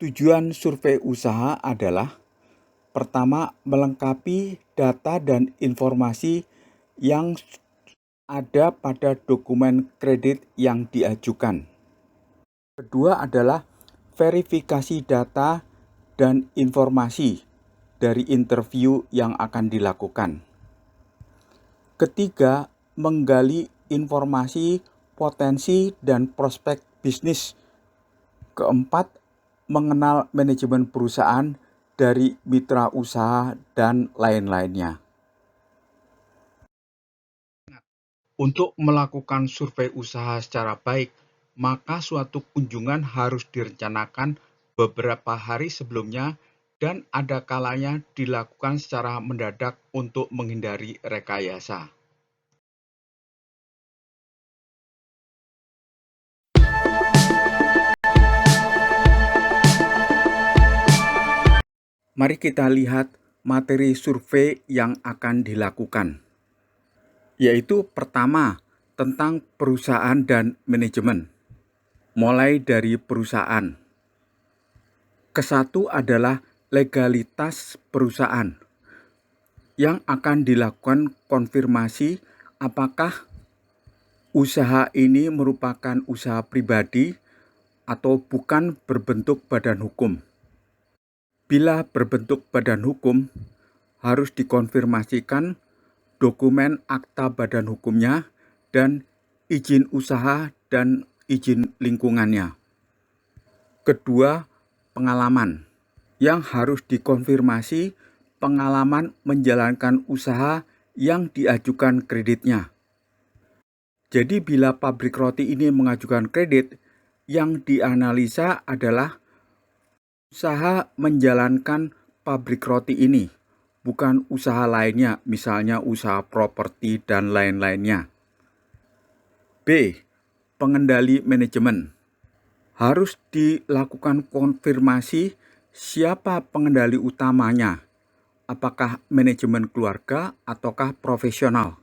Tujuan survei usaha adalah pertama, melengkapi data dan informasi yang ada pada dokumen kredit yang diajukan. Kedua adalah verifikasi data dan informasi dari interview yang akan dilakukan. Ketiga, menggali informasi, potensi, dan prospek bisnis. Keempat, mengenal manajemen perusahaan dari mitra usaha dan lain-lainnya. Untuk melakukan survei usaha secara baik, maka suatu kunjungan harus direncanakan beberapa hari sebelumnya dan ada kalanya dilakukan secara mendadak untuk menghindari rekayasa. Mari kita lihat materi survei yang akan dilakukan, yaitu pertama, tentang perusahaan dan manajemen. Mulai dari perusahaan. Kesatu adalah legalitas perusahaan, yang akan dilakukan konfirmasi apakah usaha ini merupakan usaha pribadi atau bukan berbentuk badan hukum. Bila berbentuk badan hukum, harus dikonfirmasikan dokumen akta badan hukumnya dan izin usaha dan izin lingkungannya. Kedua, pengalaman, yang harus dikonfirmasi pengalaman menjalankan usaha yang diajukan kreditnya. Jadi bila pabrik roti ini mengajukan kredit, yang dianalisa adalah usaha menjalankan pabrik roti ini, bukan usaha lainnya, misalnya usaha properti dan lain-lainnya. B. Pengendali manajemen. Harus dilakukan konfirmasi siapa pengendali utamanya, apakah manajemen keluarga ataukah profesional.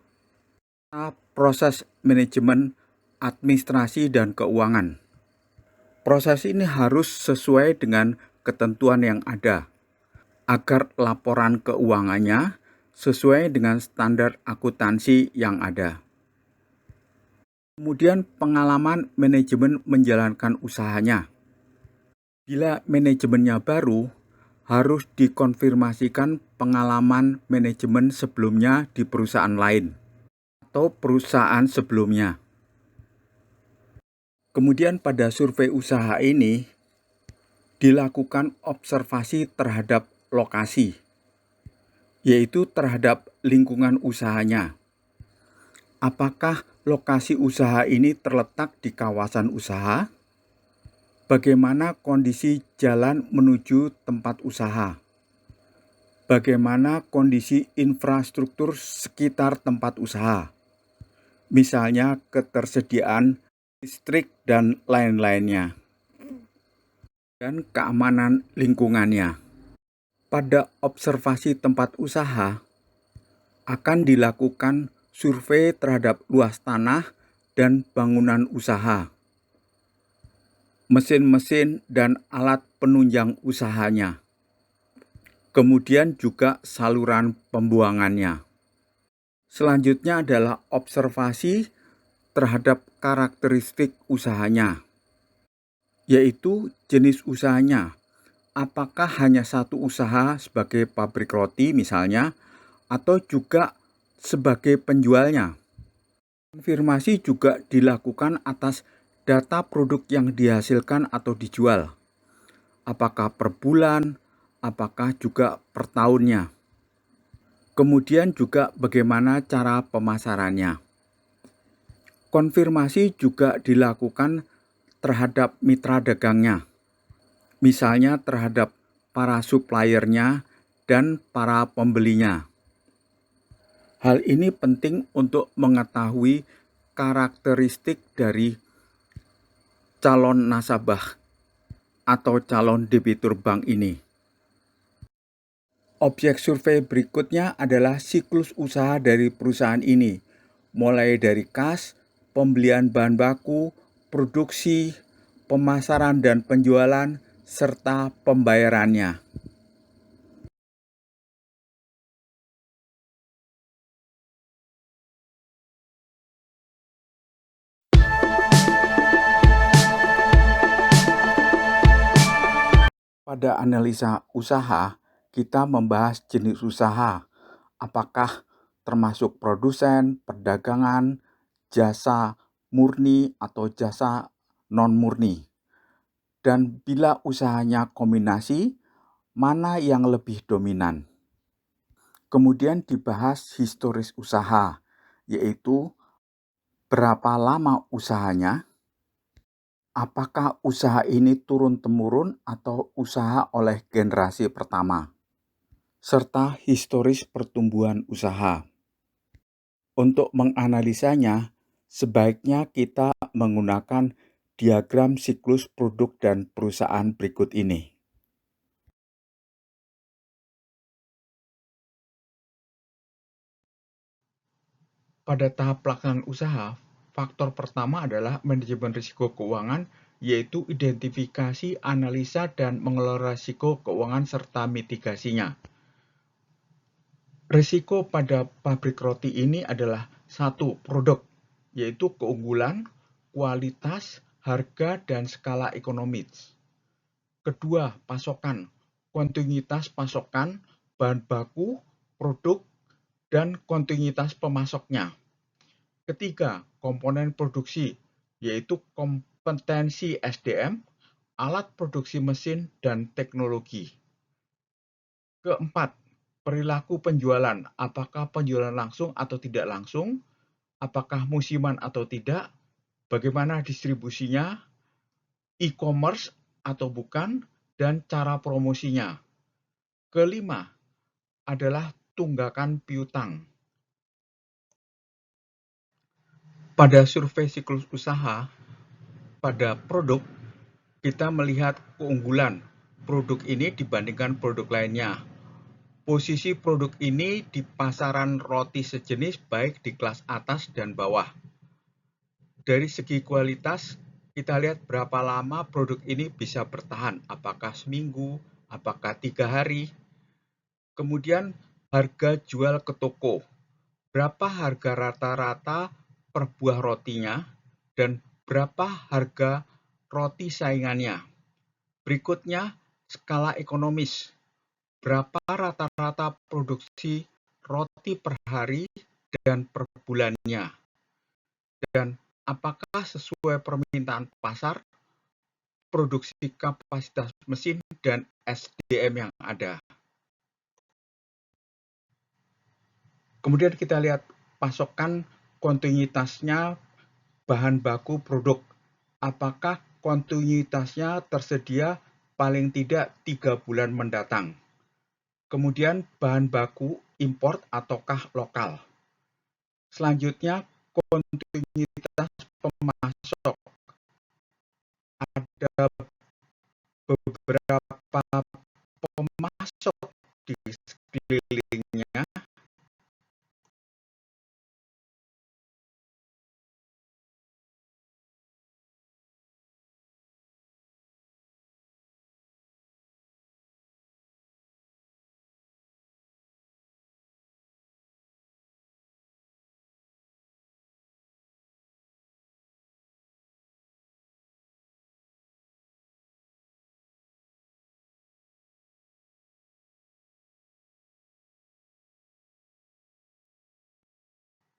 Proses manajemen administrasi dan keuangan. Proses ini harus sesuai dengan ketentuan yang ada, agar laporan keuangannya sesuai dengan standar akuntansi yang ada. Kemudian pengalaman manajemen menjalankan usahanya. Bila manajemennya baru, harus dikonfirmasikan pengalaman manajemen sebelumnya di perusahaan lain atau perusahaan sebelumnya. Kemudian pada survei usaha ini dilakukan observasi terhadap lokasi, yaitu terhadap lingkungan usahanya. Apakah lokasi usaha ini terletak di kawasan usaha? Bagaimana kondisi jalan menuju tempat usaha? Bagaimana kondisi infrastruktur sekitar tempat usaha? Misalnya ketersediaan listrik dan lain-lainnya, dan keamanan lingkungannya. Pada observasi tempat usaha, akan dilakukan survei terhadap luas tanah dan bangunan usaha, mesin-mesin dan alat penunjang usahanya, kemudian juga saluran pembuangannya. Selanjutnya adalah observasi terhadap karakteristik usahanya, yaitu jenis usahanya. Apakah hanya satu usaha sebagai pabrik roti misalnya, atau juga sebagai penjualnya. Konfirmasi juga dilakukan atas data produk yang dihasilkan atau dijual. Apakah per bulan, apakah juga per tahunnya. Kemudian juga bagaimana cara pemasarannya. Konfirmasi juga dilakukan terhadap mitra dagangnya, misalnya terhadap para suppliernya dan para pembelinya. Hal ini penting untuk mengetahui karakteristik dari calon nasabah atau calon debitur bank ini. Objek survei berikutnya adalah siklus usaha dari perusahaan ini, mulai dari kas, pembelian bahan baku, produksi, pemasaran dan penjualan, serta pembayarannya. Pada analisa usaha, kita membahas jenis usaha, apakah termasuk produsen, perdagangan, jasa murni atau jasa non-murni. Dan bila usahanya kombinasi, mana yang lebih dominan. Kemudian dibahas historis usaha, yaitu berapa lama usahanya, apakah usaha ini turun-temurun atau usaha oleh generasi pertama, serta historis pertumbuhan usaha. Untuk menganalisanya, sebaiknya kita menggunakan diagram siklus produk dan perusahaan berikut ini. Pada tahap pelaksanaan usaha, faktor pertama adalah manajemen risiko keuangan, yaitu identifikasi, analisa, dan mengelola risiko keuangan serta mitigasinya. Risiko pada pabrik roti ini adalah satu, produk, yaitu keunggulan, kualitas, harga, dan skala ekonomis. Kedua, pasokan, kontinuitas pasokan, bahan baku, produk, dan kontinuitas pemasoknya. Ketiga, komponen produksi, yaitu kompetensi SDM, alat produksi mesin, dan teknologi. Keempat, perilaku penjualan, apakah penjualan langsung atau tidak langsung, apakah musiman atau tidak, bagaimana distribusinya, e-commerce atau bukan, dan cara promosinya. Kelima adalah tunggakan piutang. Pada survei siklus usaha, pada produk, kita melihat keunggulan produk ini dibandingkan produk lainnya. Posisi produk ini di pasaran roti sejenis baik di kelas atas dan bawah. Dari segi kualitas, kita lihat berapa lama produk ini bisa bertahan, apakah seminggu, apakah 3 hari. Kemudian harga jual ke toko, berapa harga rata-rata per buah rotinya, dan berapa harga roti saingannya. Berikutnya, skala ekonomis, berapa rata-rata produksi roti per hari dan per bulannya, dan apakah sesuai permintaan pasar, produksi kapasitas mesin, dan SDM yang ada. Kemudian kita lihat pasokan kontinuitasnya bahan baku produk. Apakah kontinuitasnya tersedia paling tidak 3 bulan mendatang. Kemudian bahan baku import ataukah lokal. Selanjutnya kontinuitas pemasok. Ada beberapa pemasok di sekelilingnya.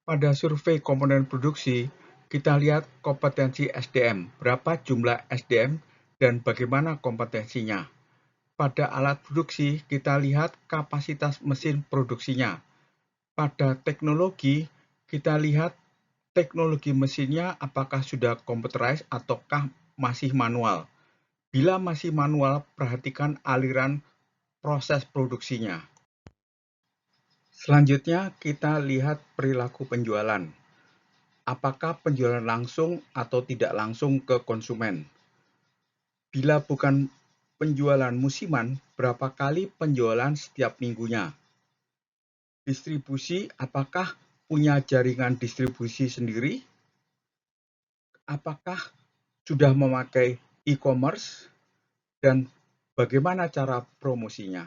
Pada survei komponen produksi, kita lihat kompetensi SDM, berapa jumlah SDM dan bagaimana kompetensinya. Pada alat produksi, kita lihat kapasitas mesin produksinya. Pada teknologi, kita lihat teknologi mesinnya apakah sudah computerized ataukah masih manual. Bila masih manual, perhatikan aliran proses produksinya. Selanjutnya, kita lihat perilaku penjualan. Apakah penjualan langsung atau tidak langsung ke konsumen? Bila bukan penjualan musiman, berapa kali penjualan setiap minggunya? Distribusi, apakah punya jaringan distribusi sendiri? Apakah sudah memakai e-commerce? Dan Bagaimana cara promosinya?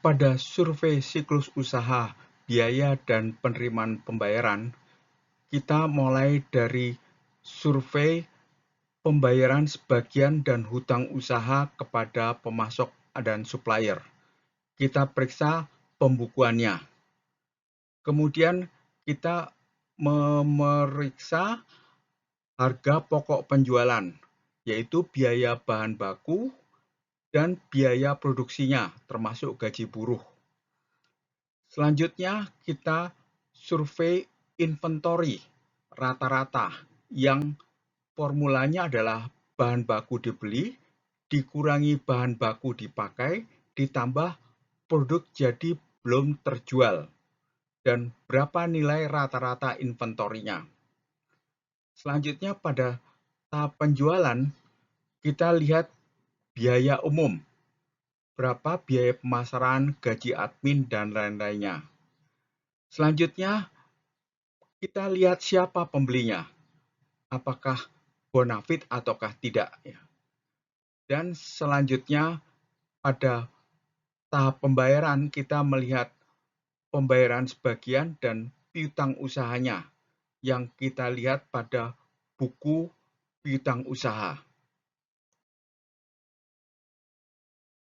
Pada survei siklus usaha, biaya dan penerimaan pembayaran, kita mulai dari survei pembayaran sebagian dan hutang usaha kepada pemasok dan supplier. Kita periksa pembukuannya. Kemudian kita memeriksa harga pokok penjualan, yaitu biaya bahan baku dan biaya produksinya, termasuk gaji buruh. Selanjutnya, kita survei inventory rata-rata yang formulanya adalah bahan baku dibeli, dikurangi bahan baku dipakai, ditambah produk jadi belum terjual, dan berapa nilai rata-rata inventorinya. Selanjutnya pada tahap penjualan, kita lihat biaya umum, berapa biaya pemasaran, gaji admin, dan lain-lainnya. Selanjutnya, kita lihat siapa pembelinya, apakah bonafit ataukah tidak. Dan selanjutnya, pada tahap pembayaran, kita melihat pembayaran sebagian dan piutang usahanya, yang kita lihat pada buku piutang usaha.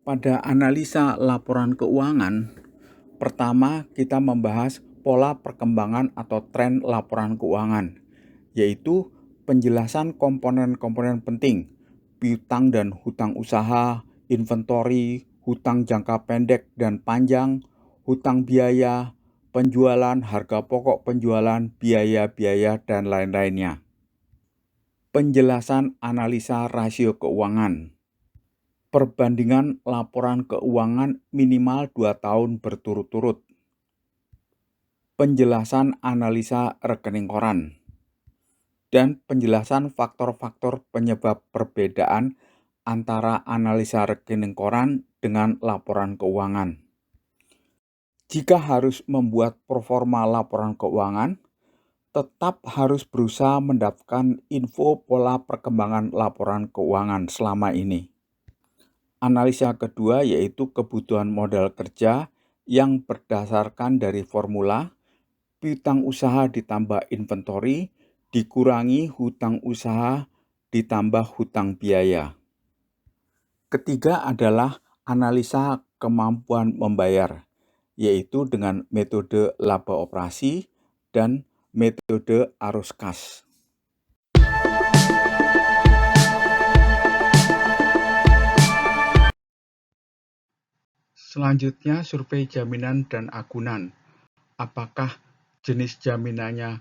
Pada analisa laporan keuangan, pertama kita membahas pola perkembangan atau tren laporan keuangan, yaitu penjelasan komponen-komponen penting, piutang dan hutang usaha, inventory, hutang jangka pendek dan panjang, hutang biaya, penjualan, harga pokok penjualan, biaya-biaya, dan lain-lainnya. Penjelasan analisa rasio keuangan. Perbandingan laporan keuangan minimal 2 tahun berturut-turut. Penjelasan analisa rekening koran. Dan penjelasan faktor-faktor penyebab perbedaan antara analisa rekening koran dengan laporan keuangan. Jika harus membuat proforma laporan keuangan, tetap harus berusaha mendapatkan info pola perkembangan laporan keuangan selama ini. Analisa kedua yaitu kebutuhan modal kerja yang berdasarkan dari formula piutang usaha ditambah inventory dikurangi hutang usaha ditambah hutang biaya. Ketiga adalah analisa kemampuan membayar, yaitu dengan metode laba operasi dan metode arus kas. Selanjutnya, survei jaminan dan agunan. Apakah jenis jaminannya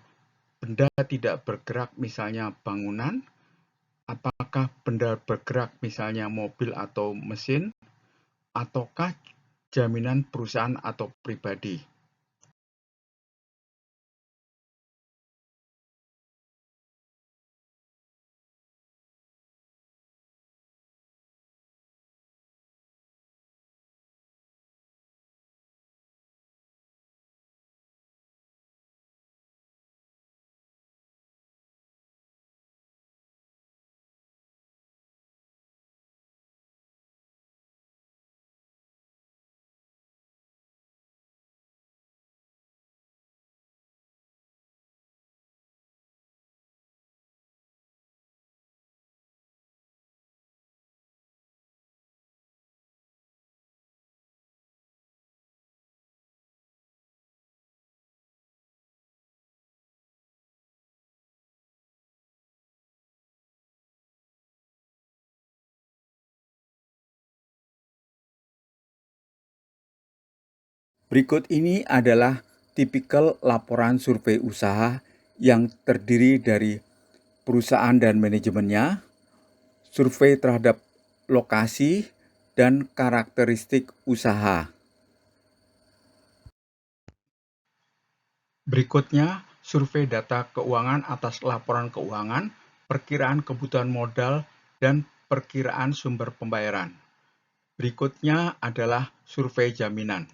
benda tidak bergerak, misalnya bangunan? Apakah benda bergerak, misalnya mobil atau mesin? Ataukah jaminan perusahaan atau pribadi? Berikut ini adalah tipikal laporan survei usaha yang terdiri dari perusahaan dan manajemennya, survei terhadap lokasi, dan karakteristik usaha. Berikutnya, survei data keuangan atas laporan keuangan, perkiraan kebutuhan modal, dan perkiraan sumber pembayaran. Berikutnya adalah survei jaminan.